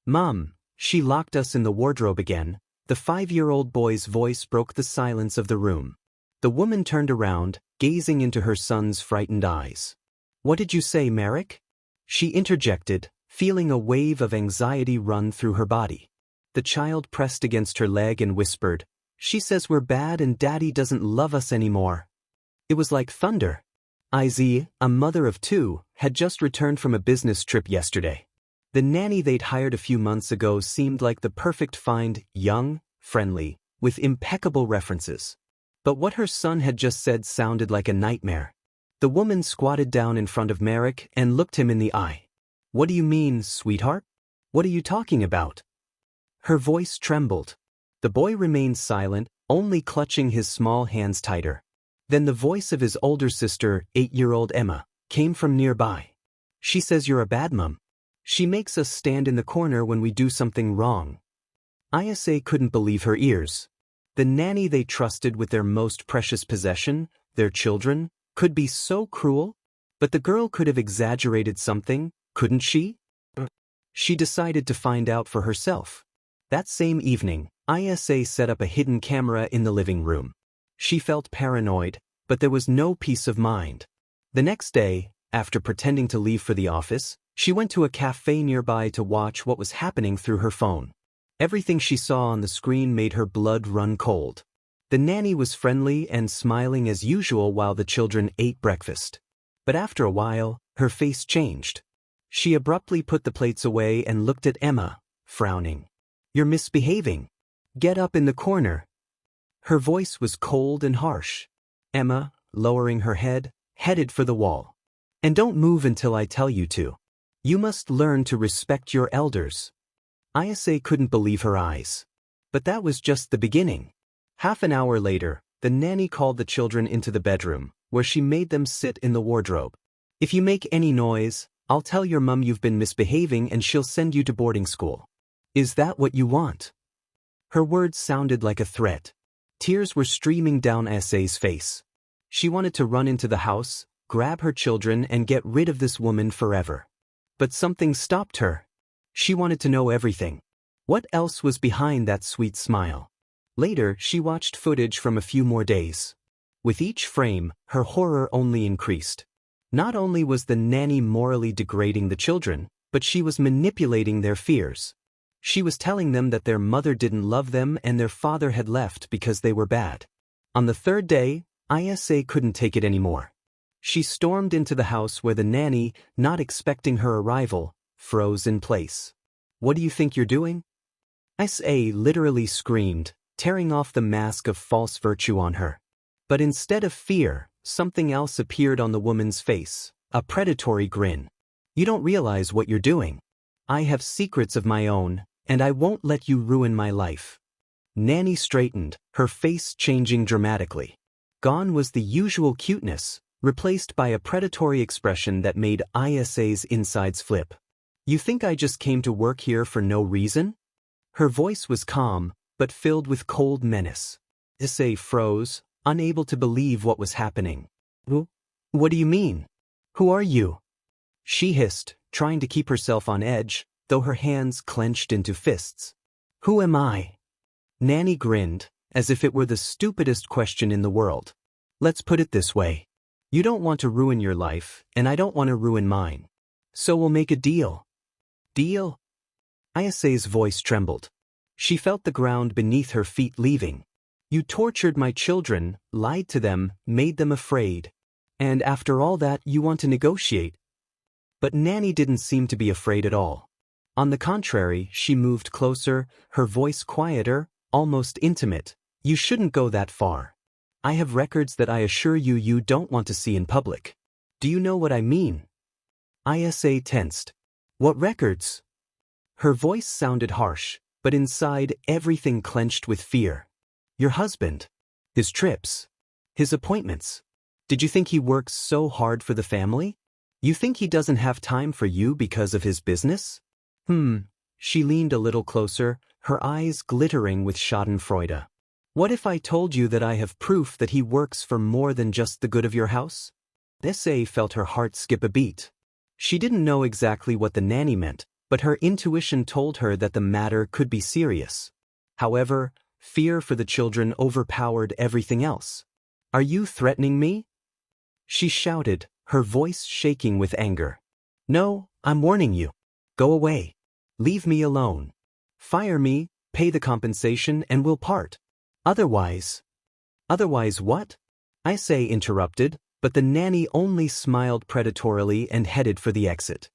Mom, she locked us in the wardrobe again. The 5-year-old boy's voice broke the silence of the room. The woman turned around, gazing into her son's frightened eyes. What did you say, Merrick? She interjected, feeling a wave of anxiety run through her body. The child pressed against her leg and whispered, She says we're bad and Daddy doesn't love us anymore. It was like thunder. Izzy, a mother of 2, had just returned from a business trip yesterday. The nanny they'd hired a few months ago seemed like the perfect find, young, friendly, with impeccable references. But what her son had just said sounded like a nightmare. The woman squatted down in front of Merrick and looked him in the eye. What do you mean, sweetheart? What are you talking about? Her voice trembled. The boy remained silent, only clutching his small hands tighter. Then the voice of his older sister, 8-year-old Emma, came from nearby. She says you're a bad mom. She makes us stand in the corner when we do something wrong. Isa couldn't believe her ears. The nanny they trusted with their most precious possession, their children, could be so cruel? But the girl could have exaggerated something, couldn't she? She decided to find out for herself. That same evening, Isa set up a hidden camera in the living room. She felt paranoid, but there was no peace of mind. The next day, after pretending to leave for the office, she went to a cafe nearby to watch what was happening through her phone. Everything she saw on the screen made her blood run cold. The nanny was friendly and smiling as usual while the children ate breakfast. But after a while, her face changed. She abruptly put the plates away and looked at Emma, frowning. You're misbehaving. Get up in the corner. Her voice was cold and harsh. Emma, lowering her head, headed for the wall. And don't move until I tell you to. You must learn to respect your elders. Isa couldn't believe her eyes. But that was just the beginning. Half an hour later, the nanny called the children into the bedroom, where she made them sit in the wardrobe. If you make any noise, I'll tell your mum you've been misbehaving and she'll send you to boarding school. Is that what you want? Her words sounded like a threat. Tears were streaming down Isa's face. She wanted to run into the house, grab her children and get rid of this woman forever. But something stopped her. She wanted to know everything. What else was behind that sweet smile? Later, she watched footage from a few more days. With each frame, her horror only increased. Not only was the nanny morally degrading the children, but she was manipulating their fears. She was telling them that their mother didn't love them and their father had left because they were bad. On the third day, Isa couldn't take it anymore. She stormed into the house where the nanny, not expecting her arrival, froze in place. What do you think you're doing? Isa literally screamed, tearing off the mask of false virtue on her. But instead of fear, something else appeared on the woman's face, a predatory grin. You don't realize what you're doing. I have secrets of my own, and I won't let you ruin my life. Nanny straightened, her face changing dramatically. Gone was the usual cuteness, replaced by a predatory expression that made Isa's insides flip. You think I just came to work here for no reason? Her voice was calm, but filled with cold menace. Isa froze, unable to believe what was happening. What do you mean? Who are you? She hissed, trying to keep herself on edge, though her hands clenched into fists. Who am I? Nanny grinned, as if it were the stupidest question in the world. Let's put it this way. You don't want to ruin your life, and I don't want to ruin mine. So we'll make a deal. Deal? Isa's voice trembled. She felt the ground beneath her feet leaving. You tortured my children, lied to them, made them afraid. And after all that, you want to negotiate. But Nanny didn't seem to be afraid at all. On the contrary, she moved closer, her voice quieter, almost intimate. You shouldn't go that far. I have records that I assure you don't want to see in public. Do you know what I mean? Isa tensed. What records? Her voice sounded harsh, but inside everything clenched with fear. Your husband. His trips. His appointments. Did you think he works so hard for the family? You think he doesn't have time for you because of his business? She leaned a little closer, her eyes glittering with schadenfreude. What if I told you that I have proof that he works for more than just the good of your house? Isa felt her heart skip a beat. She didn't know exactly what the nanny meant, but her intuition told her that the matter could be serious. However, fear for the children overpowered everything else. "Are you threatening me?" she shouted, her voice shaking with anger. "No, I'm warning you. Go away. Leave me alone. Fire me, pay the compensation, and we'll part. Otherwise..." "Otherwise what?" I interrupted, but the nanny only smiled predatorily and headed for the exit.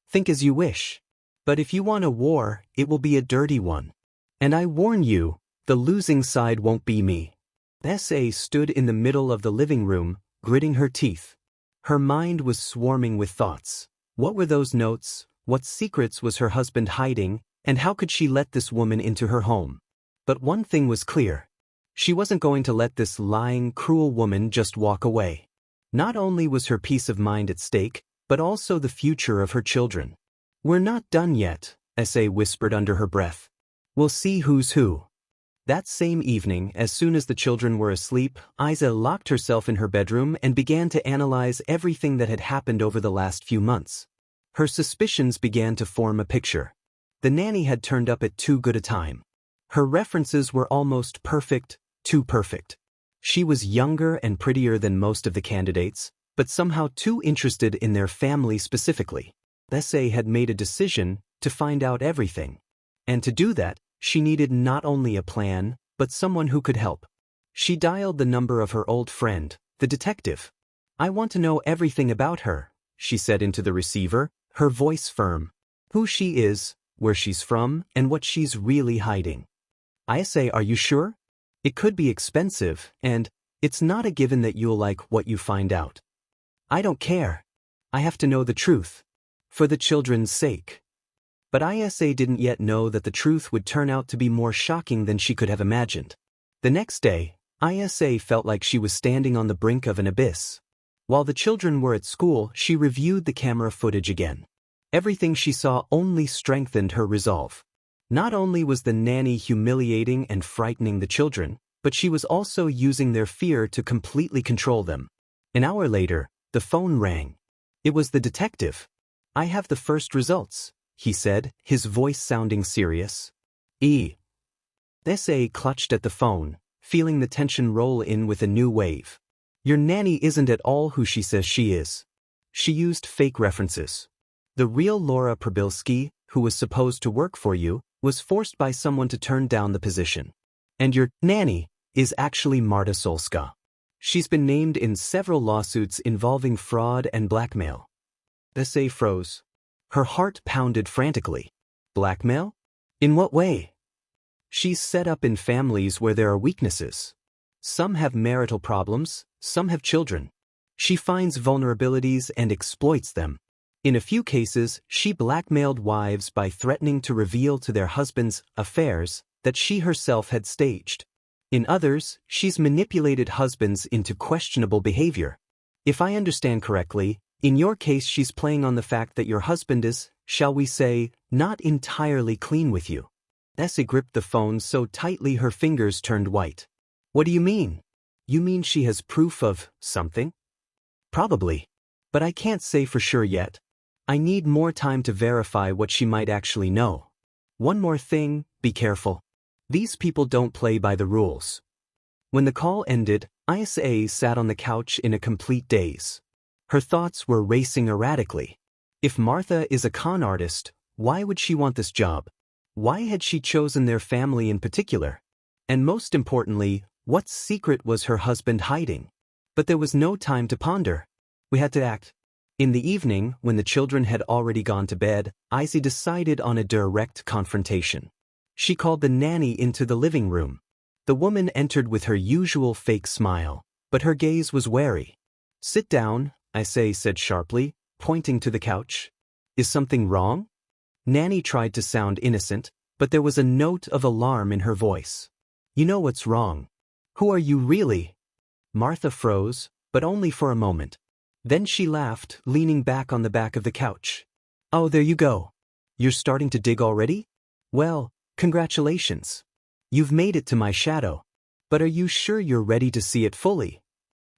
"Think as you wish. But if you want a war, it will be a dirty one. And I warn you, the losing side won't be me." SA stood in the middle of the living room, gritting her teeth. Her mind was swarming with thoughts. What were those notes? What secrets was her husband hiding? And how could she let this woman into her home? But one thing was clear. She wasn't going to let this lying, cruel woman just walk away. Not only was her peace of mind at stake, but also the future of her children. "We're not done yet," SA whispered under her breath. "We'll see who's who." That same evening, as soon as the children were asleep, Isa locked herself in her bedroom and began to analyze everything that had happened over the last few months. Her suspicions began to form a picture. The nanny had turned up at too good a time. Her references were almost perfect, too perfect. She was younger and prettier than most of the candidates, but somehow too interested in their family specifically. SA had made a decision to find out everything. And to do that, she needed not only a plan, but someone who could help. She dialed the number of her old friend, the detective. "I want to know everything about her," she said into the receiver, her voice firm. "Who she is, where she's from, and what she's really hiding." "Are you sure? It could be expensive, and it's not a given that you'll like what you find out." "I don't care. I have to know the truth. For the children's sake." But Isa didn't yet know that the truth would turn out to be more shocking than she could have imagined. The next day, Isa felt like she was standing on the brink of an abyss. While the children were at school, she reviewed the camera footage again. Everything she saw only strengthened her resolve. Not only was the nanny humiliating and frightening the children, but she was also using their fear to completely control them. An hour later, the phone rang. It was the detective. "I have the first results," he said, his voice sounding serious. SA clutched at the phone, feeling the tension roll in with a new wave. "Your nanny isn't at all who she says she is. She used fake references. The real Laura Prabilski, who was supposed to work for you, was forced by someone to turn down the position. And your nanny is actually Marta Solska. She's been named in several lawsuits involving fraud and blackmail." SA froze. Her heart pounded frantically. "Blackmail? In what way?" "She's set up in families where there are weaknesses. Some have marital problems, some have children. She finds vulnerabilities and exploits them. In a few cases, she blackmailed wives by threatening to reveal to their husbands affairs that she herself had staged. In others, she's manipulated husbands into questionable behavior. If I understand correctly, in your case she's playing on the fact that your husband is, shall we say, not entirely clean with you." Essie gripped the phone so tightly her fingers turned white. "What do you mean? You mean she has proof of something?" "Probably. But I can't say for sure yet. I need more time to verify what she might actually know. One more thing, be careful. These people don't play by the rules." When the call ended, Isa sat on the couch in a complete daze. Her thoughts were racing erratically. If Martha is a con artist, why would she want this job? Why had she chosen their family in particular? And most importantly, what secret was her husband hiding? But there was no time to ponder. We had to act. In the evening, when the children had already gone to bed, Isa decided on a direct confrontation. She called the nanny into the living room. The woman entered with her usual fake smile, but her gaze was wary. "Sit down," Isa said sharply, pointing to the couch. "Is something wrong?" Nanny tried to sound innocent, but there was a note of alarm in her voice. "You know what's wrong. Who are you really?" Martha froze, but only for a moment. Then she laughed, leaning back on the back of the couch. "Oh, there you go. You're starting to dig already? Well, congratulations. You've made it to my shadow. But are you sure you're ready to see it fully?"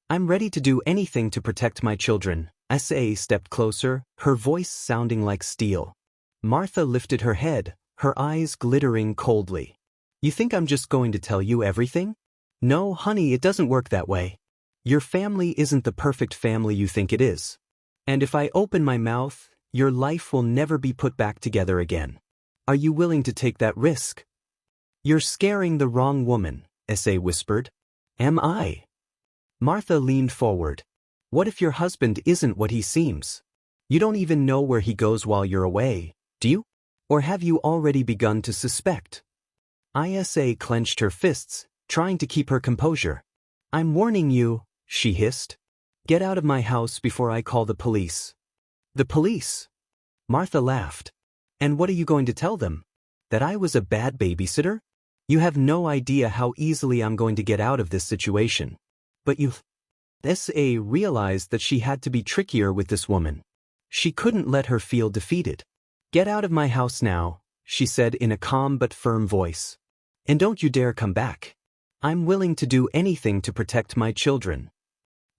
"I'm ready to do anything to protect my children." Isa stepped closer, her voice sounding like steel. Martha lifted her head, her eyes glittering coldly. You think I'm just going to tell you everything? No, honey, it doesn't work that way. Your family isn't the perfect family you think it is. And if I open my mouth, your life will never be put back together again. Are you willing to take that risk? You're scaring the wrong woman, S.A. whispered. Am I? Martha leaned forward. What if your husband isn't what he seems? You don't even know where he goes while you're away, do you? Or have you already begun to suspect? Isa clenched her fists, trying to keep her composure. I'm warning you, she hissed. Get out of my house before I call the police. The police? Martha laughed. And what are you going to tell them? That I was a bad babysitter? You have no idea how easily I'm going to get out of this situation. But you... S.A. realized that she had to be trickier with this woman. She couldn't let her feel defeated. Get out of my house now, she said in a calm but firm voice. And don't you dare come back. I'm willing to do anything to protect my children.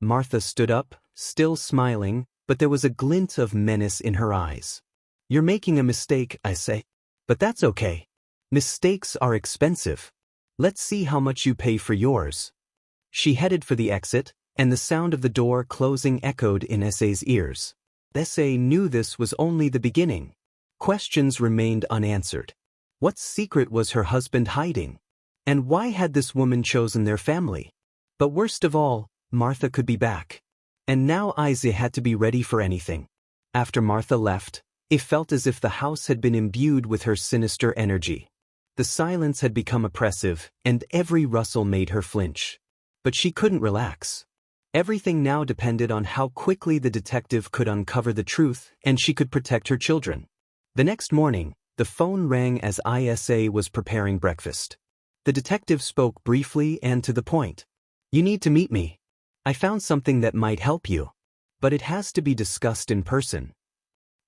Martha stood up, still smiling, but there was a glint of menace in her eyes. You're making a mistake, I say. But that's okay. Mistakes are expensive. Let's see how much you pay for yours. She headed for the exit, and the sound of the door closing echoed in S.A.'s ears. S.A. knew this was only the beginning. Questions remained unanswered. What secret was her husband hiding? And why had this woman chosen their family? But worst of all, Martha could be back. And now Isa had to be ready for anything. After Martha left, it felt as if the house had been imbued with her sinister energy. The silence had become oppressive, and every rustle made her flinch. But she couldn't relax. Everything now depended on how quickly the detective could uncover the truth, and she could protect her children. The next morning, the phone rang as Isa was preparing breakfast. The detective spoke briefly and to the point. You need to meet me. I found something that might help you. But it has to be discussed in person.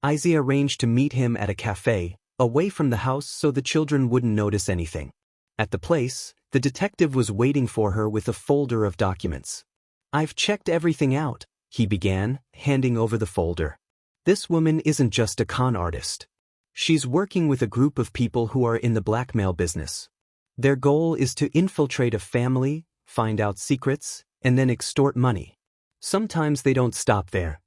Isa arranged to meet him at a cafe, away from the house so the children wouldn't notice anything. At the place, the detective was waiting for her with a folder of documents. I've checked everything out, he began, handing over the folder. This woman isn't just a con artist. She's working with a group of people who are in the blackmail business. Their goal is to infiltrate a family, find out secrets, and then extort money. Sometimes they don't stop there.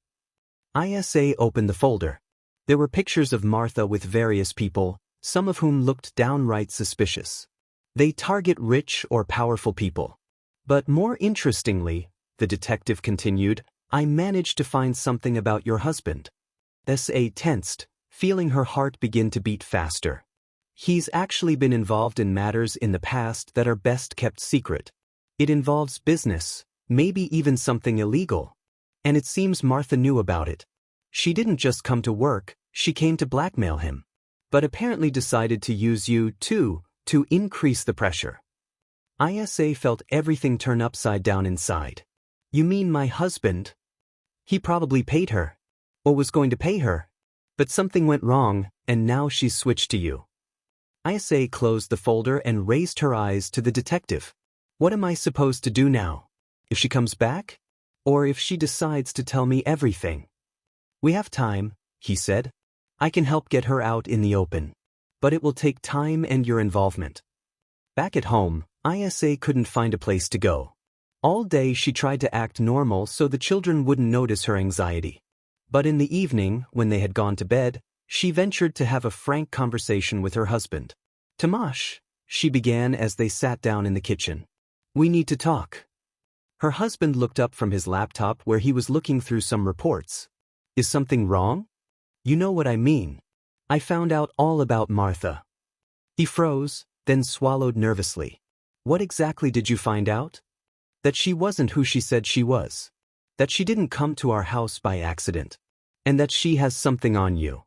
Isa opened the folder. There were pictures of Martha with various people, some of whom looked downright suspicious. They target rich or powerful people. But more interestingly, the detective continued, I managed to find something about your husband. S.A. tensed, feeling her heart begin to beat faster. He's actually been involved in matters in the past that are best kept secret. It involves business, maybe even something illegal. And it seems Martha knew about it. She didn't just come to work, she came to blackmail him. But apparently decided to use you, too, to increase the pressure. Isa felt everything turn upside down inside. You mean my husband? He probably paid her. Or was going to pay her. But something went wrong, and now she's switched to you. Isa closed the folder and raised her eyes to the detective. What am I supposed to do now? If she comes back? Or if she decides to tell me everything? We have time, he said. I can help get her out in the open. But it will take time and your involvement. Back at home, Isa couldn't find a place to go. All day she tried to act normal so the children wouldn't notice her anxiety. But in the evening, when they had gone to bed, she ventured to have a frank conversation with her husband. Tomasz, she began as they sat down in the kitchen. We need to talk. Her husband looked up from his laptop where he was looking through some reports. Is something wrong? You know what I mean. I found out all about Martha. He froze, then swallowed nervously. What exactly did you find out? That she wasn't who she said she was. That she didn't come to our house by accident. And that she has something on you.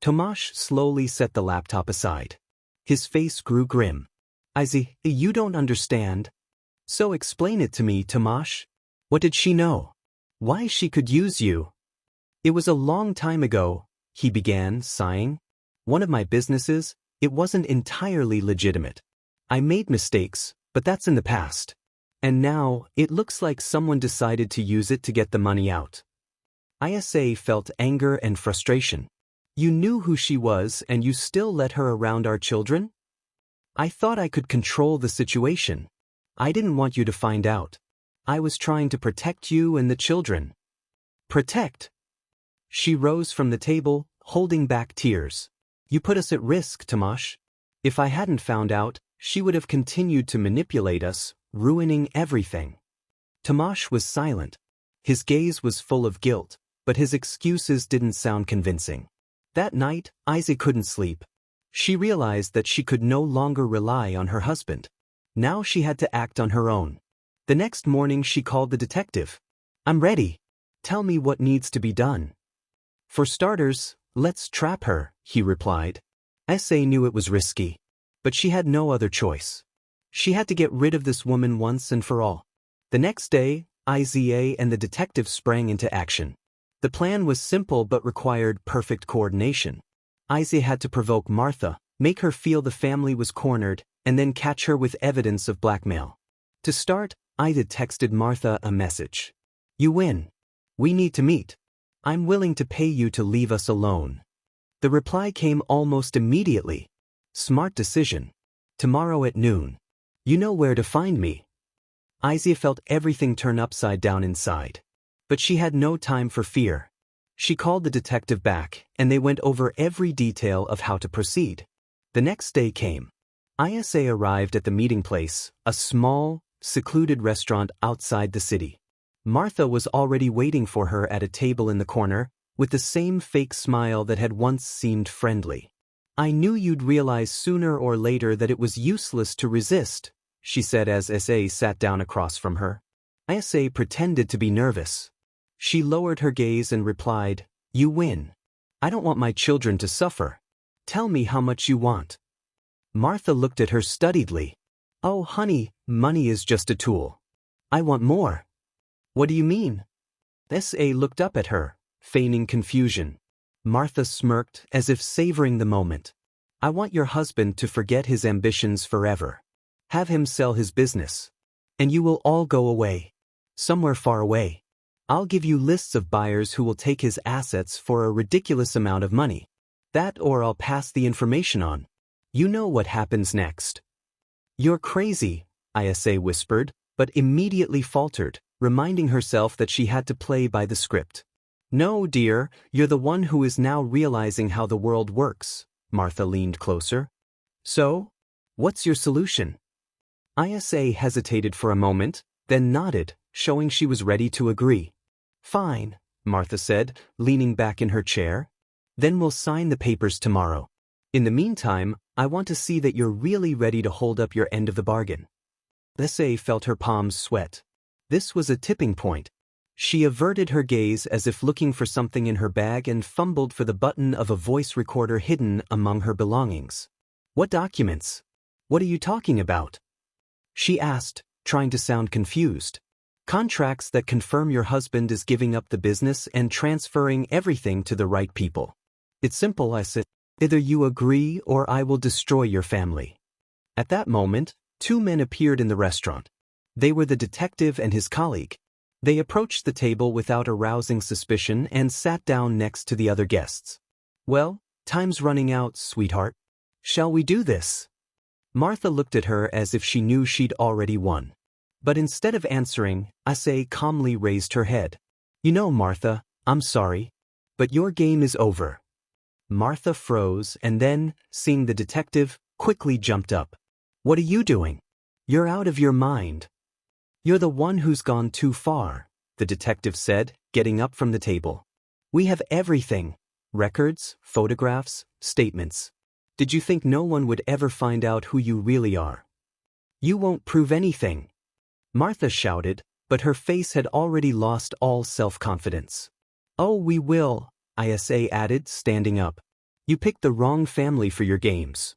Tomasz slowly set the laptop aside. His face grew grim. Isa, you don't understand. So explain it to me, Tomasz. What did she know? Why she could use you? It was a long time ago, he began, sighing. One of my businesses, it wasn't entirely legitimate. I made mistakes, but that's in the past. And now, it looks like someone decided to use it to get the money out. Isa felt anger and frustration. You knew who she was and you still let her around our children? I thought I could control the situation. I didn't want you to find out. I was trying to protect you and the children. Protect? She rose from the table, holding back tears. You put us at risk, Tomasz. If I hadn't found out, she would have continued to manipulate us, ruining everything. Tomasz was silent. His gaze was full of guilt, but his excuses didn't sound convincing. That night, Isa couldn't sleep. She realized that she could no longer rely on her husband. Now she had to act on her own. The next morning she called the detective. I'm ready. Tell me what needs to be done. For starters, let's trap her, he replied. Sa knew it was risky, but she had no other choice. She had to get rid of this woman once and for all. The next day, Isa and the detective sprang into action. The plan was simple but required perfect coordination. Isa had to provoke Martha, make her feel the family was cornered, and then catch her with evidence of blackmail. To start, Isa texted Martha a message. You win. We need to meet. I'm willing to pay you to leave us alone. The reply came almost immediately. Smart decision. Tomorrow at noon. You know where to find me. Isa felt everything turn upside down inside. But she had no time for fear. She called the detective back, and they went over every detail of how to proceed. The next day came. Isa arrived at the meeting place, a small, secluded restaurant outside the city. Martha was already waiting for her at a table in the corner, with the same fake smile that had once seemed friendly. I knew you'd realize sooner or later that it was useless to resist, she said as Sa sat down across from her. Sa pretended to be nervous. She lowered her gaze and replied, You win. I don't want my children to suffer. Tell me how much you want. Martha looked at her studiedly. Oh, honey, money is just a tool. I want more. What do you mean? Sa looked up at her, feigning confusion. Martha smirked as if savoring the moment. I want your husband to forget his ambitions forever. Have him sell his business. And you will all go away. Somewhere far away. I'll give you lists of buyers who will take his assets for a ridiculous amount of money. That or I'll pass the information on. You know what happens next. You're crazy, Isa whispered, but immediately faltered, reminding herself that she had to play by the script. No, dear, you're the one who is now realizing how the world works. Martha leaned closer. So? What's your solution? Isa hesitated for a moment, then nodded, showing she was ready to agree. Fine, Martha said, leaning back in her chair. Then we'll sign the papers tomorrow. In the meantime, I want to see that you're really ready to hold up your end of the bargain. Sa felt her palms sweat. This was a tipping point. She averted her gaze as if looking for something in her bag and fumbled for the button of a voice recorder hidden among her belongings. What documents? What are you talking about? She asked, trying to sound confused. Contracts that confirm your husband is giving up the business and transferring everything to the right people. It's simple, I said. Either you agree or I will destroy your family. At that moment, two men appeared in the restaurant. They were the detective and his colleague. They approached the table without arousing suspicion and sat down next to the other guests. Well, time's running out, sweetheart. Shall we do this? Martha looked at her as if she knew she'd already won. But instead of answering, Isa calmly raised her head. You know, Martha, I'm sorry, but your game is over. Martha froze and then, seeing the detective, quickly jumped up. What are you doing? You're out of your mind. You're the one who's gone too far, the detective said, getting up from the table. We have everything. Records, photographs, statements. Did you think no one would ever find out who you really are? You won't prove anything. Martha shouted, but her face had already lost all self-confidence. Oh, we will, Isa added, standing up. You picked the wrong family for your games.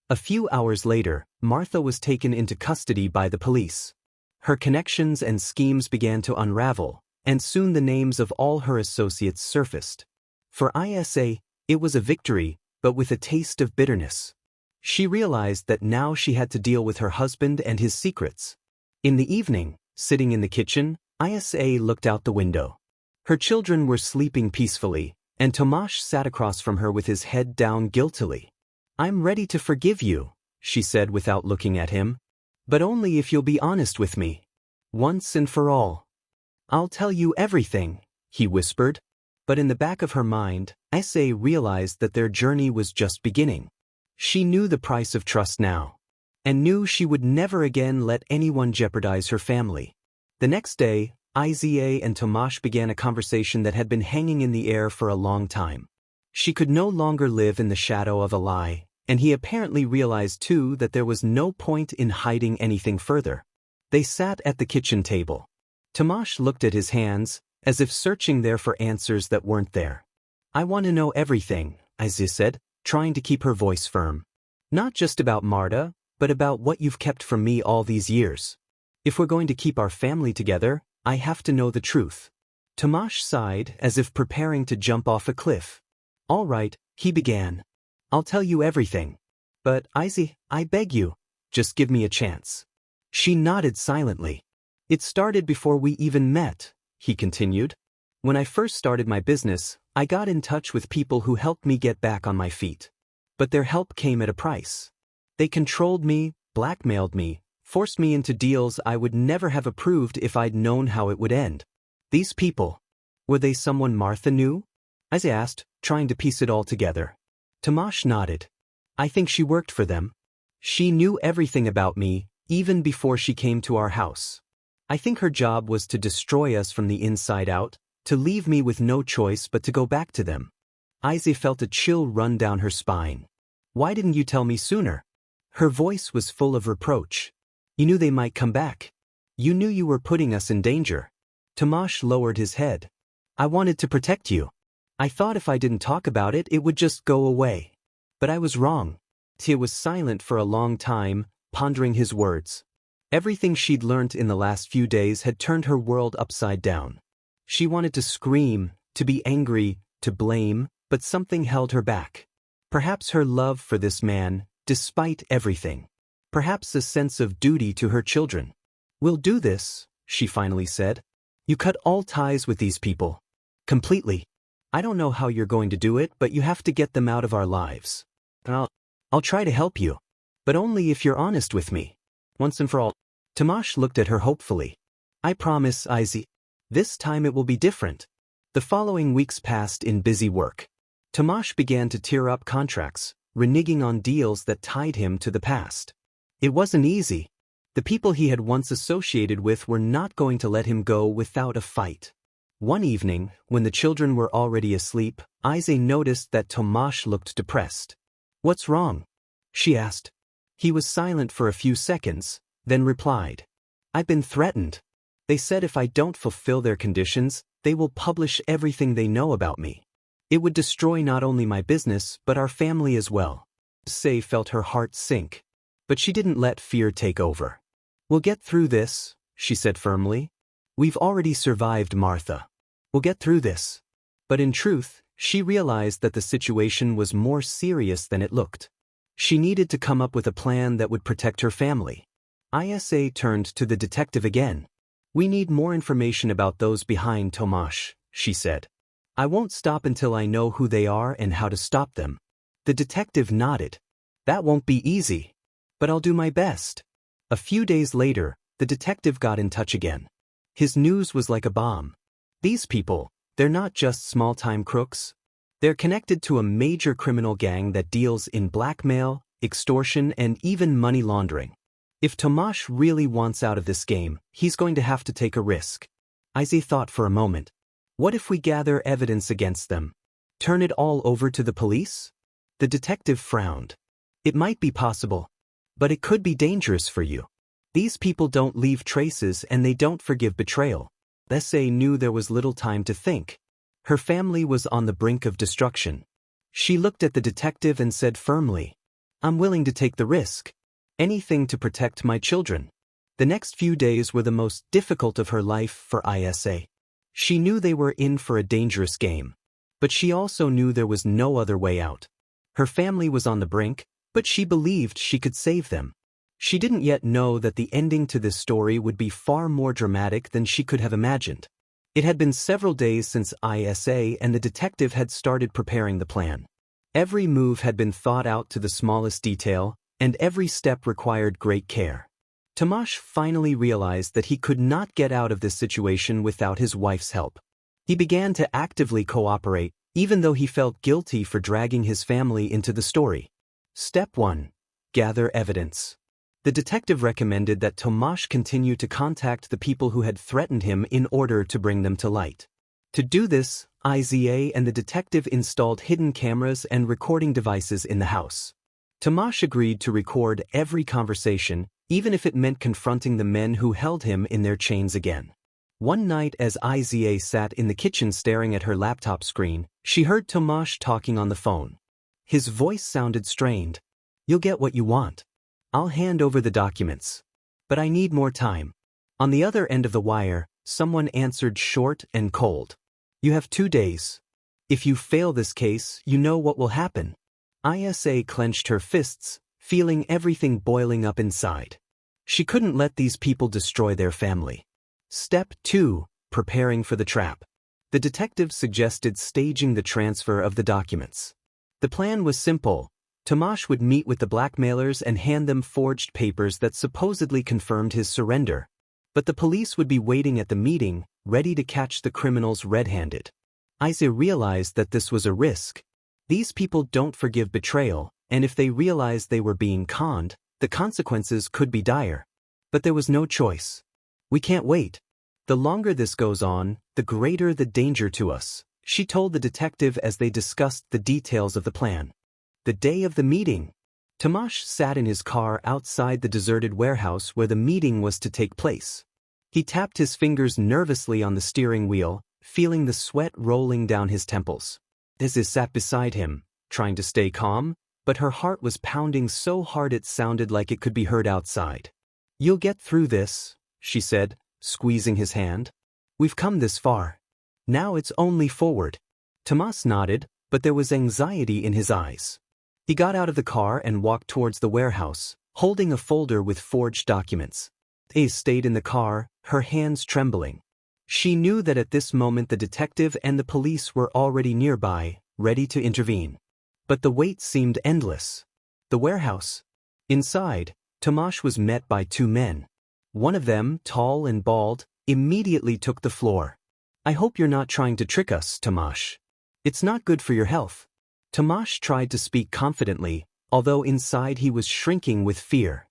A few hours later, Martha was taken into custody by the police. Her connections and schemes began to unravel, and soon the names of all her associates surfaced. For Isa, it was a victory, but with a taste of bitterness. She realized that now she had to deal with her husband and his secrets. In the evening, sitting in the kitchen, Isa looked out the window. Her children were sleeping peacefully, and Tomasz sat across from her with his head down guiltily. "I'm ready to forgive you," she said without looking at him. "But only if you'll be honest with me. Once and for all." "I'll tell you everything," he whispered. But in the back of her mind, Sa realized that their journey was just beginning. She knew the price of trust now, and knew she would never again let anyone jeopardize her family. The next day, Iza and Tomasz began a conversation that had been hanging in the air for a long time. She could no longer live in the shadow of a lie, and he apparently realized too that there was no point in hiding anything further. They sat at the kitchen table. Tomasz looked at his hands, as if searching there for answers that weren't there. "I want to know everything," Iza said, trying to keep her voice firm. "Not just about Marta, but about what you've kept from me all these years. If we're going to keep our family together, I have to know the truth." Tomasz sighed as if preparing to jump off a cliff. "All right," he began. "I'll tell you everything. But, Iza, I beg you, just give me a chance." She nodded silently. "It started before we even met," he continued. "When I first started my business, I got in touch with people who helped me get back on my feet. But their help came at a price. They controlled me, blackmailed me, forced me into deals I would never have approved if I'd known how it would end. These people, were they someone Martha knew?" Iza asked, trying to piece it all together. Tomasz nodded. "I think she worked for them. She knew everything about me, even before she came to our house. I think her job was to destroy us from the inside out, to leave me with no choice but to go back to them." Iza felt a chill run down her spine. "Why didn't you tell me sooner?" Her voice was full of reproach. "You knew they might come back. You knew you were putting us in danger." Tomasz lowered his head. "I wanted to protect you. I thought if I didn't talk about it, it would just go away. But I was wrong." Tia was silent for a long time, pondering his words. Everything she'd learnt in the last few days had turned her world upside down. She wanted to scream, to be angry, to blame, but something held her back. Perhaps her love for this man, despite everything. Perhaps a sense of duty to her children. "We'll do this," she finally said. "You cut all ties with these people. Completely. I don't know how you're going to do it, but you have to get them out of our lives. I'll try to help you. But only if you're honest with me. Once and for all." Tomasz looked at her hopefully. "I promise, Iza. This time it will be different." The following weeks passed in busy work. Tomasz began to tear up contracts, reneging on deals that tied him to the past. It wasn't easy. The people he had once associated with were not going to let him go without a fight. One evening, when the children were already asleep, Iza noticed that Tomasz looked depressed. "What's wrong?" she asked. He was silent for a few seconds, then replied, "I've been threatened. They said if I don't fulfill their conditions, they will publish everything they know about me. It would destroy not only my business, but our family as well." Say felt her heart sink. But she didn't let fear take over. "We'll get through this," she said firmly. "We've already survived Martha. We'll get through this." But in truth, she realized that the situation was more serious than it looked. She needed to come up with a plan that would protect her family. Isa turned to the detective again. "We need more information about those behind Tomasz," she said. "I won't stop until I know who they are and how to stop them." The detective nodded. "That won't be easy. But I'll do my best." A few days later, the detective got in touch again. His news was like a bomb. "These people, they're not just small-time crooks. They're connected to a major criminal gang that deals in blackmail, extortion, and even money laundering. If Tomasz really wants out of this game, he's going to have to take a risk." Isa thought for a moment. "What if we gather evidence against them? Turn it all over to the police?" The detective frowned. "It might be possible. But it could be dangerous for you. These people don't leave traces and they don't forgive betrayal." Sa knew there was little time to think. Her family was on the brink of destruction. She looked at the detective and said firmly, "I'm willing to take the risk. Anything to protect my children." The next few days were the most difficult of her life for Isa. She knew they were in for a dangerous game. But she also knew there was no other way out. Her family was on the brink, but she believed she could save them. She didn't yet know that the ending to this story would be far more dramatic than she could have imagined. It had been several days since ISA and the detective had started preparing the plan. Every move had been thought out to the smallest detail, and every step required great care. Tomasz finally realized that he could not get out of this situation without his wife's help. He began to actively cooperate, even though he felt guilty for dragging his family into the story. Step 1. Gather evidence. The detective recommended that Tomasz continue to contact the people who had threatened him in order to bring them to light. To do this, IZA and the detective installed hidden cameras and recording devices in the house. Tomasz agreed to record every conversation, even if it meant confronting the men who held him in their chains again. One night as IZA sat in the kitchen staring at her laptop screen, she heard Tomasz talking on the phone. His voice sounded strained. "You'll get what you want. I'll hand over the documents. But I need more time." On the other end of the wire, someone answered short and cold. "You have 2 days. If you fail this case, you know what will happen." ISA clenched her fists, feeling everything boiling up inside. She couldn't let these people destroy their family. Step 2. Preparing for the trap. The detective suggested staging the transfer of the documents. The plan was simple. Tomasz would meet with the blackmailers and hand them forged papers that supposedly confirmed his surrender. But the police would be waiting at the meeting, ready to catch the criminals red-handed. Isa realized that this was a risk. These people don't forgive betrayal, and if they realized they were being conned, the consequences could be dire. But there was no choice. "We can't wait. The longer this goes on, the greater the danger to us," she told the detective as they discussed the details of the plan. The day of the meeting. Tomasz sat in his car outside the deserted warehouse where the meeting was to take place. He tapped his fingers nervously on the steering wheel, feeling the sweat rolling down his temples. Isa sat beside him, trying to stay calm, but her heart was pounding so hard it sounded like it could be heard outside. "You'll get through this," she said, squeezing his hand. "We've come this far. Now it's only forward." Tomasz nodded, but there was anxiety in his eyes. He got out of the car and walked towards the warehouse, holding a folder with forged documents. Isa stayed in the car, her hands trembling. She knew that at this moment the detective and the police were already nearby, ready to intervene. But the wait seemed endless. The warehouse. Inside, Tomasz was met by 2 men. One of them, tall and bald, immediately took the floor. "I hope you're not trying to trick us, Tomasz. It's not good for your health." Tomasz tried to speak confidently, although inside he was shrinking with fear.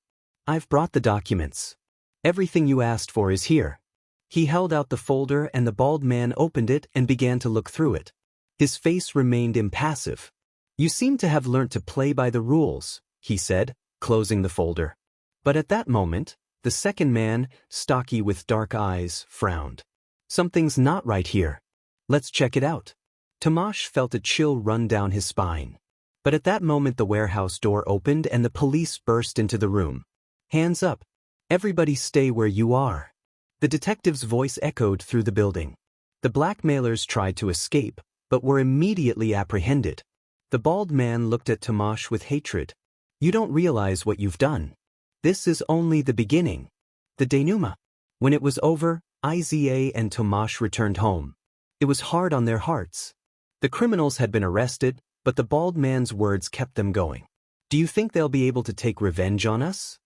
"I've brought the documents. Everything you asked for is here." He held out the folder and the bald man opened it and began to look through it. His face remained impassive. "You seem to have learnt to play by the rules," he said, closing the folder. But at that moment, the second man, stocky with dark eyes, frowned. "Something's not right here. Let's check it out." Tomasz felt a chill run down his spine. But at that moment the warehouse door opened and the police burst into the room. "Hands up. Everybody stay where you are." The detective's voice echoed through the building. The blackmailers tried to escape, but were immediately apprehended. The bald man looked at Tomasz with hatred. "You don't realize what you've done. This is only the beginning." The denouement. When it was over, Iza and Tomasz returned home. It was hard on their hearts. The criminals had been arrested, but the bald man's words kept them going. "Do you think they'll be able to take revenge on us?"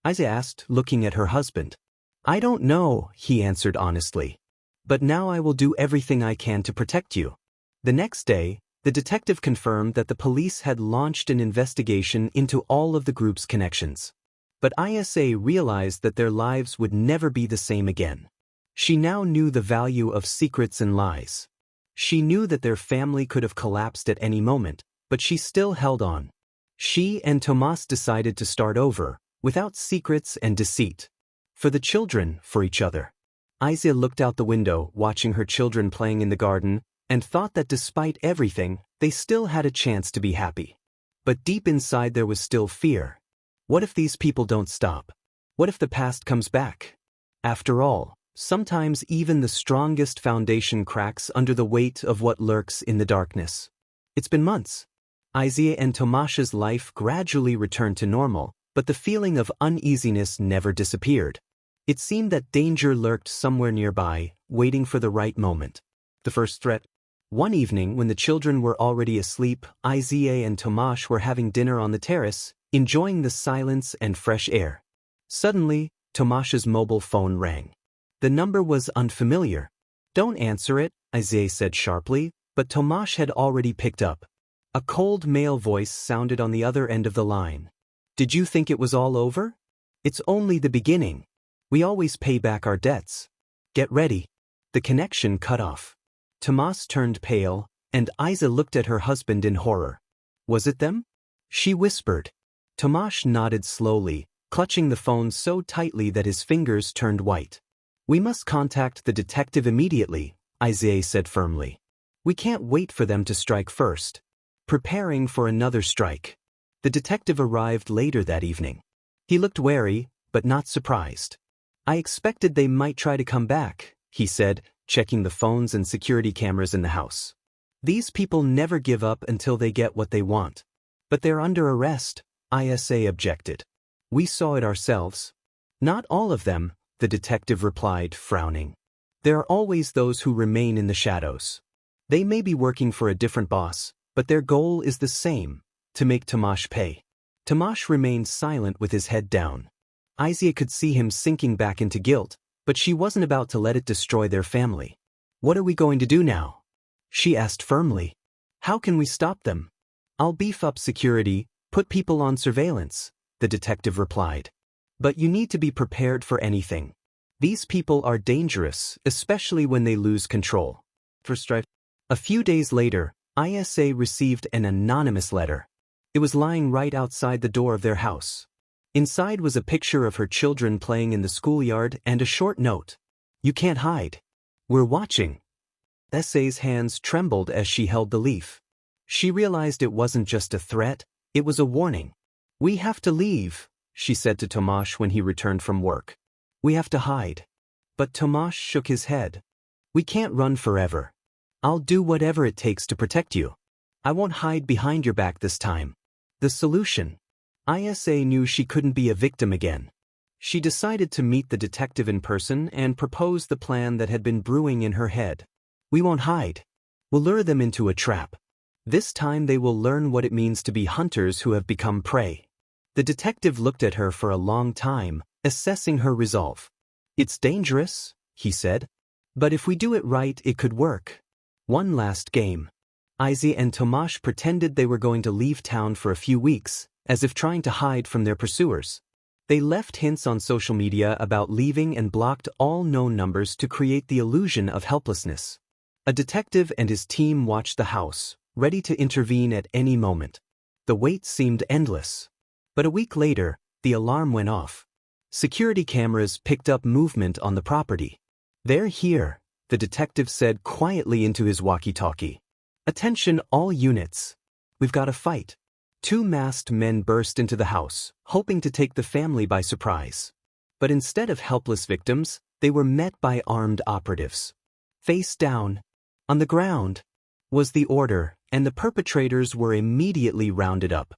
Iza asked, looking at her husband. "I don't know," he answered honestly. "But now I will do everything I can to protect you." The next day, the detective confirmed that the police had launched an investigation into all of the group's connections. But Isa realized that their lives would never be the same again. She now knew the value of secrets and lies. She knew that their family could have collapsed at any moment, but she still held on. She and Tomasz decided to start over, without secrets and deceit. For the children, for each other. Isa looked out the window, watching her children playing in the garden, and thought that despite everything, they still had a chance to be happy. But deep inside there was still fear. What if these people don't stop? What if the past comes back? After all, sometimes even the strongest foundation cracks under the weight of what lurks in the darkness. It's been months. Isa and Tomasz's life gradually returned to normal, but the feeling of uneasiness never disappeared. It seemed that danger lurked somewhere nearby, waiting for the right moment. The first threat. One evening, when the children were already asleep, Isaiah and Tomasz were having dinner on the terrace, enjoying the silence and fresh air. Suddenly, Tomasz's mobile phone rang. The number was unfamiliar. "Don't answer it," Isaiah said sharply, but Tomasz had already picked up. A cold male voice sounded on the other end of the line. "Did you think it was all over? It's only the beginning. We always pay back our debts. Get ready." The connection cut off. Tomasz turned pale, and Isa looked at her husband in horror. "Was it them?" she whispered. Tomasz nodded slowly, clutching the phone so tightly that his fingers turned white. "We must contact the detective immediately," Isaiah said firmly. "We can't wait for them to strike first." Preparing for another strike. The detective arrived later that evening. He looked wary, but not surprised. "I expected they might try to come back," he said, checking the phones and security cameras in the house. "These people never give up until they get what they want." "But they're under arrest," Isa objected. "We saw it ourselves." "Not all of them," the detective replied, frowning. "There are always those who remain in the shadows. They may be working for a different boss, but their goal is the same, to make Tomasz pay." Tomasz remained silent with his head down. Isa could see him sinking back into guilt, but she wasn't about to let it destroy their family. "What are we going to do now?" she asked firmly. "How can we stop them?" "I'll beef up security, put people on surveillance," the detective replied. "But you need to be prepared for anything. These people are dangerous, especially when they lose control." A few days later, Isa received an anonymous letter. It was lying right outside the door of their house. Inside was a picture of her children playing in the schoolyard and a short note. "You can't hide. We're watching." Isa's hands trembled as she held the leaf. She realized it wasn't just a threat, it was a warning. "We have to leave," she said to Tomasz when he returned from work. "We have to hide." But Tomasz shook his head. "We can't run forever. I'll do whatever it takes to protect you. I won't hide behind your back this time." The solution. Isa knew she couldn't be a victim again. She decided to meet the detective in person and propose the plan that had been brewing in her head. "We won't hide. We'll lure them into a trap. This time they will learn what it means to be hunters who have become prey." The detective looked at her for a long time, assessing her resolve. "It's dangerous," he said. "But if we do it right, it could work." One last game. Isa and Tomasz pretended they were going to leave town for a few weeks, as if trying to hide from their pursuers. They left hints on social media about leaving and blocked all known numbers to create the illusion of helplessness. A detective and his team watched the house, ready to intervene at any moment. The wait seemed endless. But a week later, the alarm went off. Security cameras picked up movement on the property. "They're here," the detective said quietly into his walkie-talkie. "Attention all units. We've got a fight." Two masked men burst into the house, hoping to take the family by surprise. But instead of helpless victims, they were met by armed operatives. "Face down. On the ground," was the order, and the perpetrators were immediately rounded up.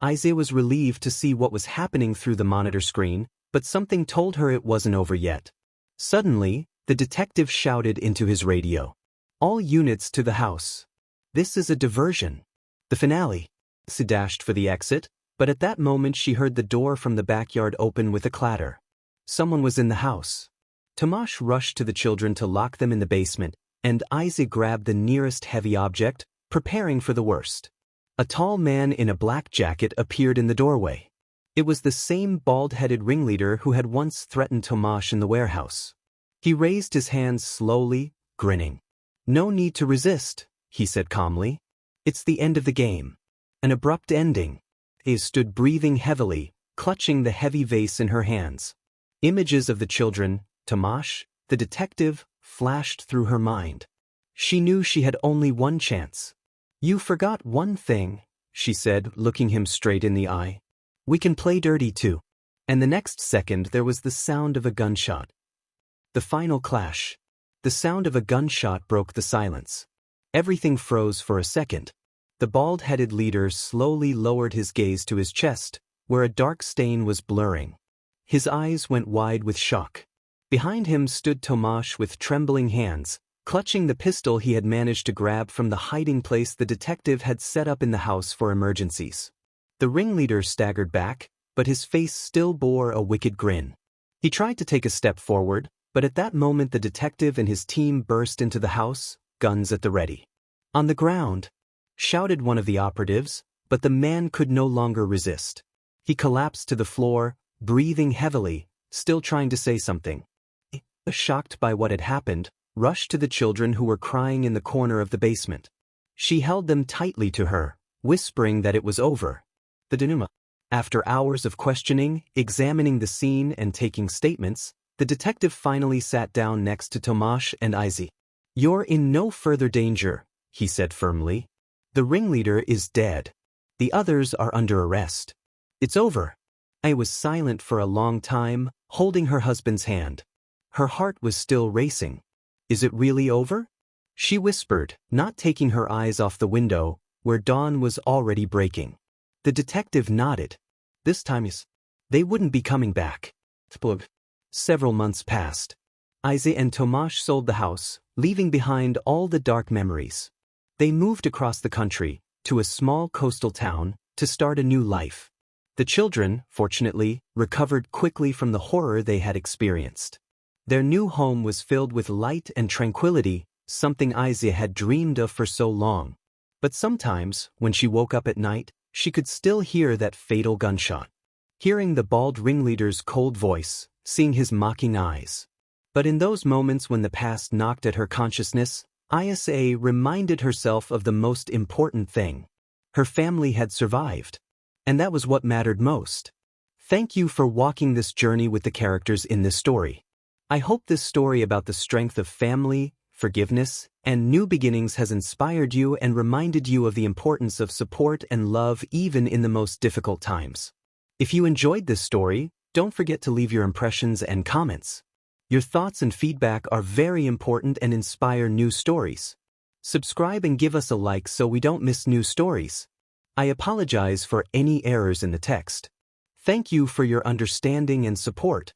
Isa was relieved to see what was happening through the monitor screen, but something told her it wasn't over yet. Suddenly, the detective shouted into his radio. "All units to the house. This is a diversion." The finale. She dashed for the exit, but at that moment she heard the door from the backyard open with a clatter. Someone was in the house. Tomasz rushed to the children to lock them in the basement, and Isa grabbed the nearest heavy object, preparing for the worst. A tall man in a black jacket appeared in the doorway. It was the same bald-headed ringleader who had once threatened Tomasz in the warehouse. He raised his hands slowly, grinning. "No need to resist," he said calmly. "It's the end of the game." An abrupt ending. Isa stood breathing heavily, clutching the heavy vase in her hands. Images of the children, Tomasz, the detective, flashed through her mind. She knew she had only one chance. "You forgot one thing," she said, looking him straight in the eye. "We can play dirty too." And the next second there was the sound of a gunshot. The final clash. The sound of a gunshot broke the silence. Everything froze for a second. The bald-headed leader slowly lowered his gaze to his chest, where a dark stain was blurring. His eyes went wide with shock. Behind him stood Tomasz with trembling hands, clutching the pistol he had managed to grab from the hiding place the detective had set up in the house for emergencies. The ringleader staggered back, but his face still bore a wicked grin. He tried to take a step forward, but at that moment the detective and his team burst into the house, guns at the ready. "On the ground!" shouted one of the operatives, but the man could no longer resist. He collapsed to the floor, breathing heavily, still trying to say something. Shocked by what had happened, rushed to the children who were crying in the corner of the basement. She held them tightly to her, whispering that it was over. The denouement. After hours of questioning, examining the scene and taking statements, the detective finally sat down next to Tomasz and Izzy. "You're in no further danger," he said firmly. "The ringleader is dead. The others are under arrest. It's over." I was silent for a long time, holding her husband's hand. Her heart was still racing. "Is it really over?" she whispered, not taking her eyes off the window, where dawn was already breaking. The detective nodded. "This time they wouldn't be coming back." Several months passed. Izzy and Tomasz sold the house, leaving behind all the dark memories. They moved across the country, to a small coastal town, to start a new life. The children, fortunately, recovered quickly from the horror they had experienced. Their new home was filled with light and tranquility, something Izzy had dreamed of for so long. But sometimes, when she woke up at night, she could still hear that fatal gunshot. Hearing the bald ringleader's cold voice, seeing his mocking eyes. But in those moments when the past knocked at her consciousness, Isa reminded herself of the most important thing. Her family had survived. And that was what mattered most. Thank you for walking this journey with the characters in this story. I hope this story about the strength of family, forgiveness, and new beginnings has inspired you and reminded you of the importance of support and love even in the most difficult times. If you enjoyed this story, don't forget to leave your impressions and comments. Your thoughts and feedback are very important and inspire new stories. Subscribe and give us a like so we don't miss new stories. I apologize for any errors in the text. Thank you for your understanding and support.